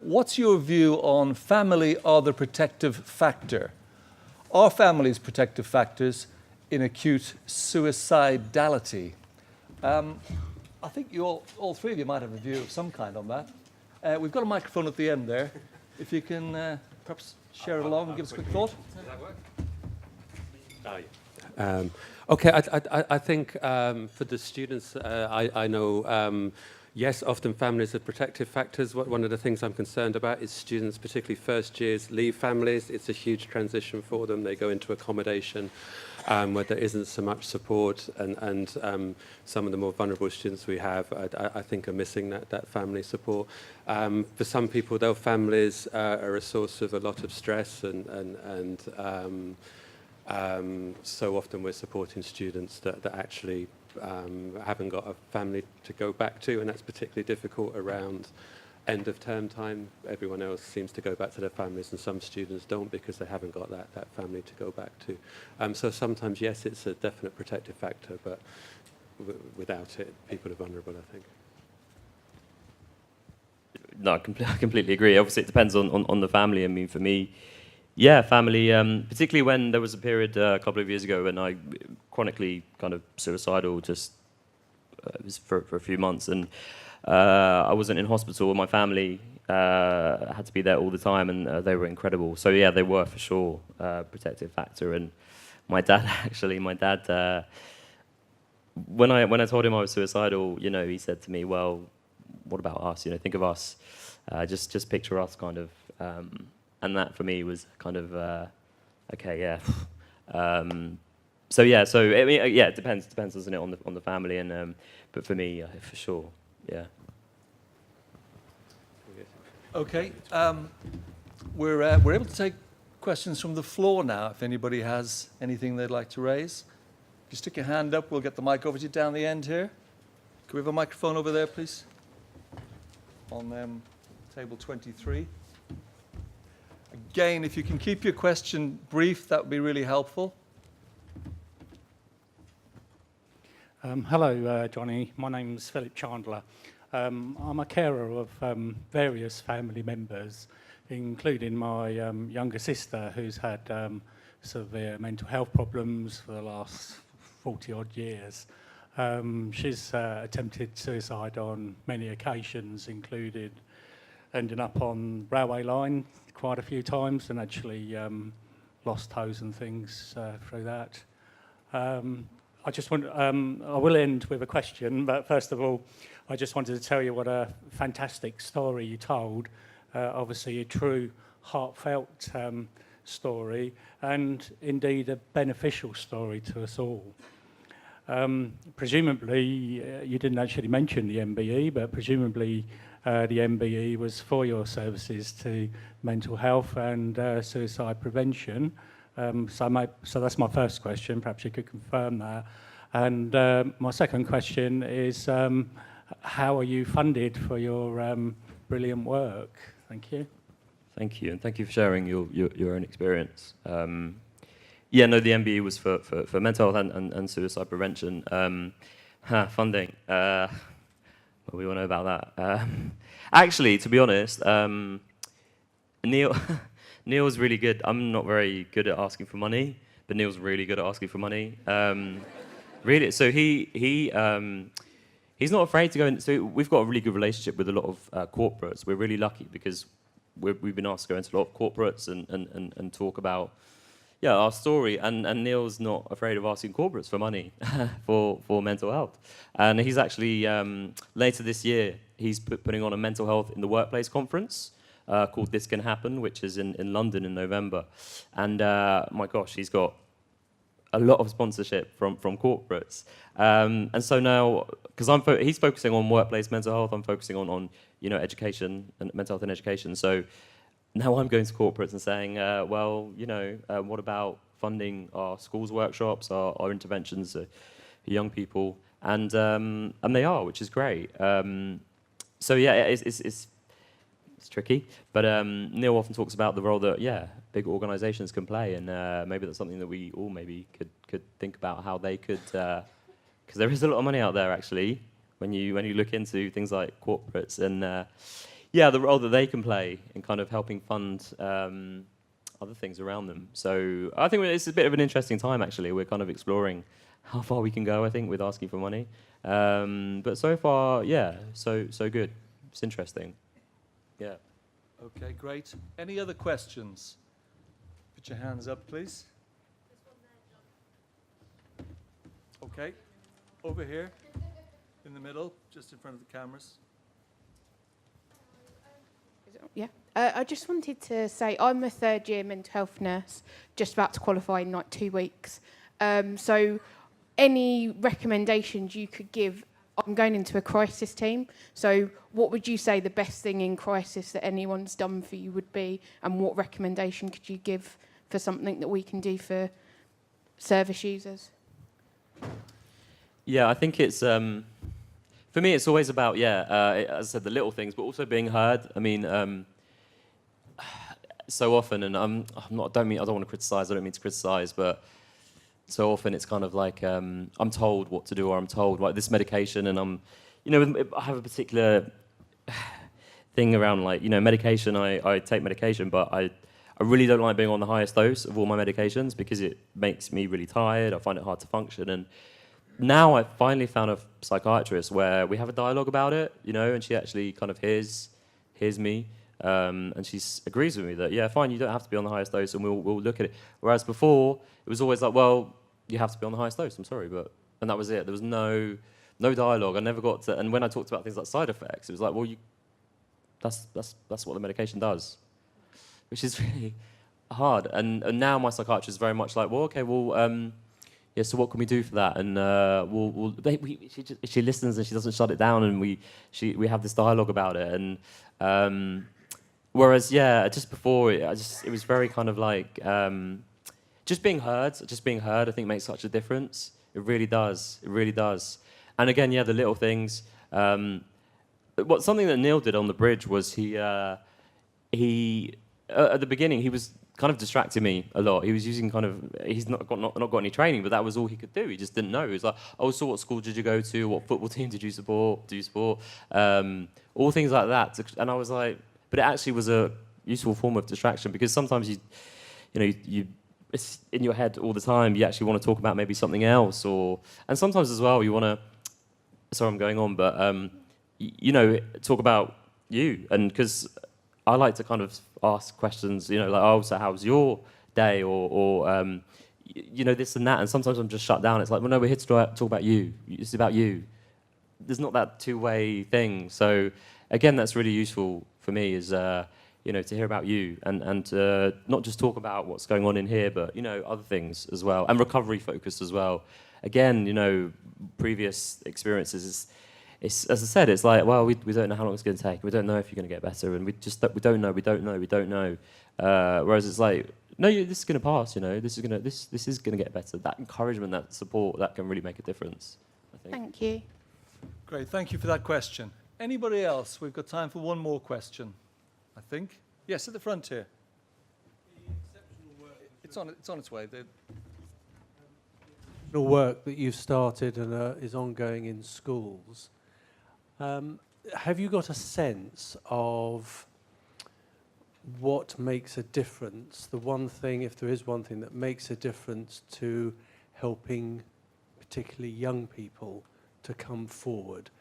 What's your view on family or the protective factor? Are families protective factors in acute suicidality? I think all three of you might have a view of some kind on that. We've got a microphone at the end there. If you can perhaps share it along and give us a quick thought. Does that work? Oh, yeah. Okay, I think for the students, I know, yes, often families are protective factors. One of the things I'm concerned about is students, particularly first years, leave families. It's a huge transition for them. They go into accommodation where there isn't so much support, and some of the more vulnerable students we have, I think, are missing that family support. For some people, though, families are a source of a lot of stress, and so often we're supporting students that actually haven't got a family to go back to, and that's particularly difficult around end of term time. Everyone else seems to go back to their families, and some students don't because they haven't got that family to go back to. So sometimes, yes, it's a definite protective factor, but without it, people are vulnerable, I think. No, I completely agree. Obviously, it depends on the family. I mean, for me, yeah, family, particularly when there was a period a couple of years ago when I chronically kind of suicidal, just it was for a few months, and I wasn't in hospital. My family had to be there all the time, and they were incredible. So yeah, they were for sure protective factor. And my dad, actually, when I told him I was suicidal, you know, he said to me, "Well, what about us? You know, think of us. Just picture us, kind of." And that for me was kind of okay, yeah. So yeah, I mean, yeah, it depends, doesn't it, on the family, and but for me, for sure, yeah. Okay, we're able to take questions from the floor now. If anybody has anything they'd like to raise, if you stick your hand up, we'll get the mic over to you down the end here. Can we have a microphone over there, please? On table 23. Again, if you can keep your question brief, that would be really helpful. Hello, Johnny. My name's Philip Chandler. I'm a carer of various family members, including my younger sister, who's had severe mental health problems for the last 40-odd years. She's attempted suicide on many occasions, including ending up on railway line quite a few times, and actually lost toes and things through that. I just want, I will end with a question, but first of all, I just wanted to tell you what a fantastic story you told. Obviously a true heartfelt story, and indeed a beneficial story to us all. Presumably, you didn't actually mention the MBE, but presumably the MBE was for your services to mental health and suicide prevention. So that's my first question. Perhaps you could confirm that. And my second question is, how are you funded for your brilliant work? Thank you. Thank you, and thank you for sharing your own experience. Yeah, no, the MBE was for mental health and suicide prevention. Funding. Well, we all know about that. Actually, to be honest, Neil's really good. I'm not very good at asking for money, but Neil's really good at asking for money. Really, so he's not afraid to go in. So we've got a really good relationship with a lot of corporates. We're really lucky because we've been asked to go into a lot of corporates and talk about our story. And Neil's not afraid of asking corporates for money for mental health. And he's actually later this year he's putting on a mental health in the workplace conference called This Can Happen, which is in London in November. And my gosh, he's got a lot of sponsorship from corporates. And so now, because he's focusing on workplace mental health, I'm focusing on education and mental health and education. So now I'm going to corporates and saying, well, what about funding our schools workshops, our interventions for young people? And they are, which is great. So yeah, it's tricky, but Neil often talks about the role that big organisations can play, and maybe that's something that we all maybe could think about how they could, because there is a lot of money out there actually when you look into things like corporates, and yeah, the role that they can play in kind of helping fund other things around them. So I think it's a bit of an interesting time, actually. We're kind of exploring how far we can go, I think, with asking for money. But so far, yeah, so good. It's interesting. Yeah. Okay, great. Any other questions? Put your hands up, please. Okay, over here, in the middle, just in front of the cameras. Yeah. I just wanted to say I'm a third-year mental health nurse, just about to qualify in like 2 weeks. So any recommendations you could give? I'm going into a crisis team. So what would you say the best thing in crisis that anyone's done for you would be? And what recommendation could you give for something that we can do for service users? Yeah, I think it's, for me, it's always about, as I said, the little things, but also being heard. I mean, so often, and I don't want to criticize, I don't mean to criticize, but so often it's kind of like I'm told what to do, or I'm told like this medication, and I have a particular thing around like, medication. I take medication, but I really don't like being on the highest dose of all my medications because it makes me really tired. I find it hard to function, and now I've finally found a psychiatrist where we have a dialogue about it, and she actually kind of hears me. And she agrees with me that, yeah, fine, you don't have to be on the highest dose, and we'll look at it. Whereas before, it was always like, well, you have to be on the highest dose, I'm sorry, and that was it. There was no dialogue. I never got to, and when I talked about things like side effects, it was like, well, that's what the medication does, which is really hard. And now my psychiatrist is very much like, well, okay, well, yeah, so what can we do for that? And she listens and she doesn't shut it down, and we have this dialogue about it. And whereas, yeah, just before, it was very kind of like, just being heard, I think makes such a difference. It really does. And again, yeah, the little things. Something that Neil did on the bridge was he at the beginning, he was kind of distracting me a lot. He was using he's not got any training, but that was all he could do. He just didn't know. He was like, oh, so what school did you go to? What football team did you support? Do you support? All things like that. And I was like, but it actually was a useful form of distraction, because sometimes you it's in your head all the time. You actually want to talk about maybe something else, and sometimes as well you want to. Sorry, I'm going on, but talk about you, and because I like to kind of ask questions, like, oh, so how was your day, or this and that, and sometimes I'm just shut down. It's like, well, no, we're here to talk about you. It's about you. There's not that two-way thing. So again, that's really useful for me, is to hear about you, and not just talk about what's going on in here, but other things as well, and recovery focused as well. Again, previous experiences. It's, as I said, it's like, well, we don't know how long it's going to take. We don't know if you're going to get better, and we don't know. Whereas it's like, no, this is going to pass. This is going to get better. That encouragement, that support, that can really make a difference, I think. Thank you. Great, thank you for that question. Anybody else? We've got time for one more question, I think. Yes, at the front here. It's on its way. The work that you've started and is ongoing in schools. Have you got a sense of what makes a difference? The one thing, if there is one thing that makes a difference to helping particularly young people to come forward?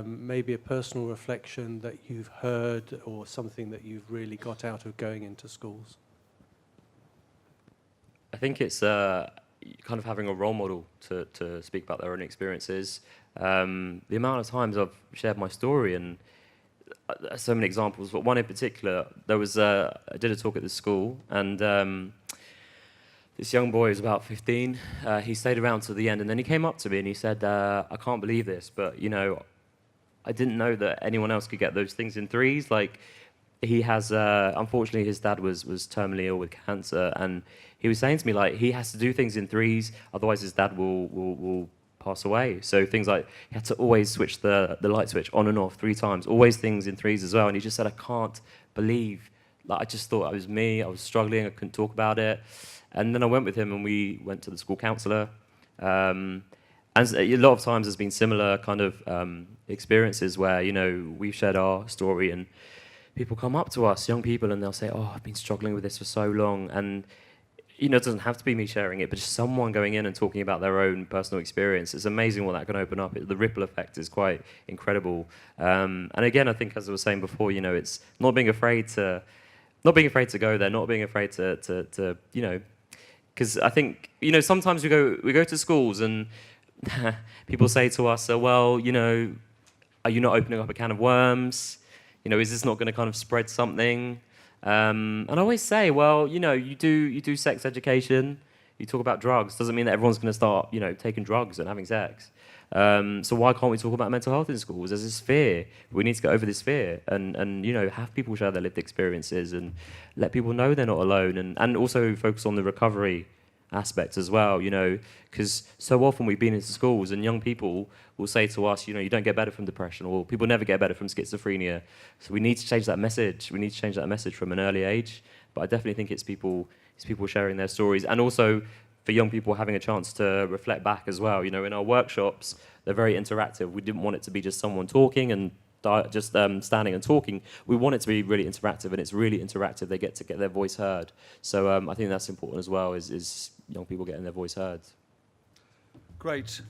Maybe a personal reflection that you've heard, or something that you've really got out of going into schools? I think it's kind of having a role model to speak about their own experiences. The amount of times I've shared my story, and so many examples, but one in particular, there was I did a talk at the school, and this young boy was about 15. He stayed around till the end, and then he came up to me and he said, I can't believe this, but I didn't know that anyone else could get those things in threes. Like, he has, unfortunately, his dad was terminally ill with cancer, and he was saying to me, like, he has to do things in threes, otherwise his dad will pass away. So things like, he had to always switch the light switch on and off 3 times, always things in threes as well. And he just said, I can't believe, like, I just thought it was me, I was struggling, I couldn't talk about it. And then I went with him, and we went to the school counsellor. And a lot of times there's been similar kind of experiences where, we've shared our story, and people come up to us, young people, and they'll say, "Oh, I've been struggling with this for so long," and you know, it doesn't have to be me sharing it, but just someone going in and talking about their own personal experience. It's amazing what that can open up. The ripple effect is quite incredible. And again, I think, as I was saying before, you know, it's not being afraid to go there, not being afraid to you know, because I think, you know, sometimes we go to schools and people say to us, well, you know, are you not opening up a can of worms? You know, is this not going to kind of spread something? And I always say, well, you know, you do sex education, you talk about drugs, doesn't mean that everyone's going to start, you know, taking drugs and having sex. So why can't we talk about mental health in schools? There's this fear. We need to get over this fear and you know, have people share their lived experiences and let people know they're not alone, and also focus on the recovery aspect as well, you know, because so often we've been into schools and young people will say to us, you know, you don't get better from depression, or people never get better from schizophrenia. So we need to change that message. We need to change that message from an early age. But I definitely think it's people sharing their stories, and also for young people having a chance to reflect back as well. You know, in our workshops, they're very interactive. We didn't want it to be just someone talking and just standing and talking. We want it to be really interactive, and it's really interactive. They get to get their voice heard. So I think that's important as well, is young people getting their voice heard. Great.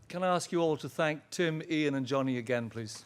Can I ask you all to thank Tim, Ian and Johnny again, please?